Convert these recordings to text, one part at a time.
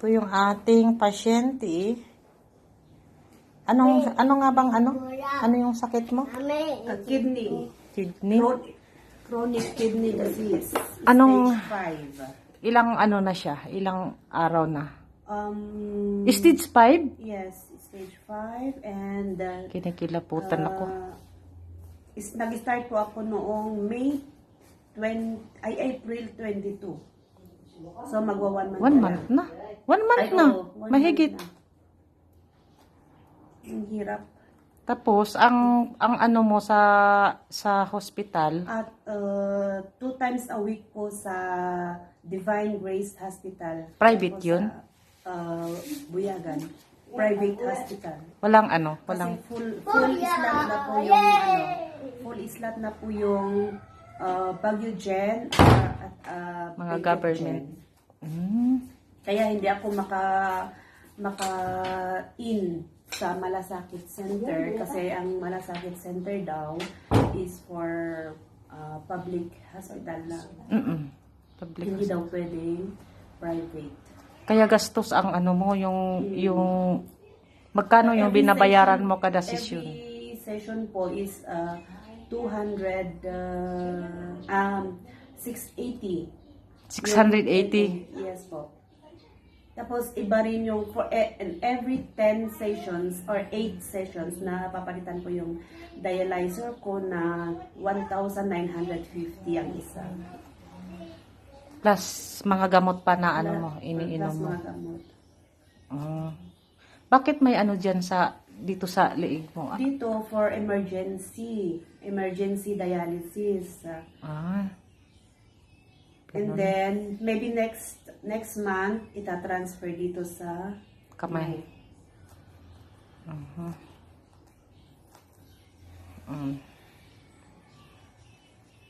Ito yung ating pasyente. Ano nga bang ano? Ano yung sakit mo? Kidney. Kidney? Chronic kidney disease. Anong- Stage 5. Ilang ano na siya? Ilang araw na? Stage 5? Yes, stage 5 and Kinikilaputan ako. nag-start po ako noong April 22. So magwa 1 month. 1 month na. 1 month na. Mahigit. Ang hirap. Tapos, ang ano mo sa hospital, At 2 times a week po sa Divine Grace Hospital. Private Tapos yun? Sa Buyagan. Private hospital. walang Kasi full islat na po yung full islat na po yung Baguio Gen at mga Benguet government. Gen. Kaya hindi ako maka-in sa Malasakit Center kasi ang Malasakit Center daw is for public hospital lang. Public. Hindi daw pwedeng private. Kaya gastos ang ano mo, yung magkano yung binabayaran mo kada session? Every session po is 680. 680. Yes po. Tapos iba rin yung every 10 sessions or 8 sessions na papalitan ko yung dialyzer ko na 1,950 ang isa. Plus mga gamot pa na ano mo, iniinom Plus mo. mga gamot. Bakit may ano dyan dito sa liig mo? Dito for emergency dialysis. And then maybe next month ita-transfer dito sa Kamay.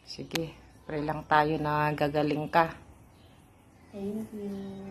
Sige, pray lang tayo na gagaling ka. Thank you.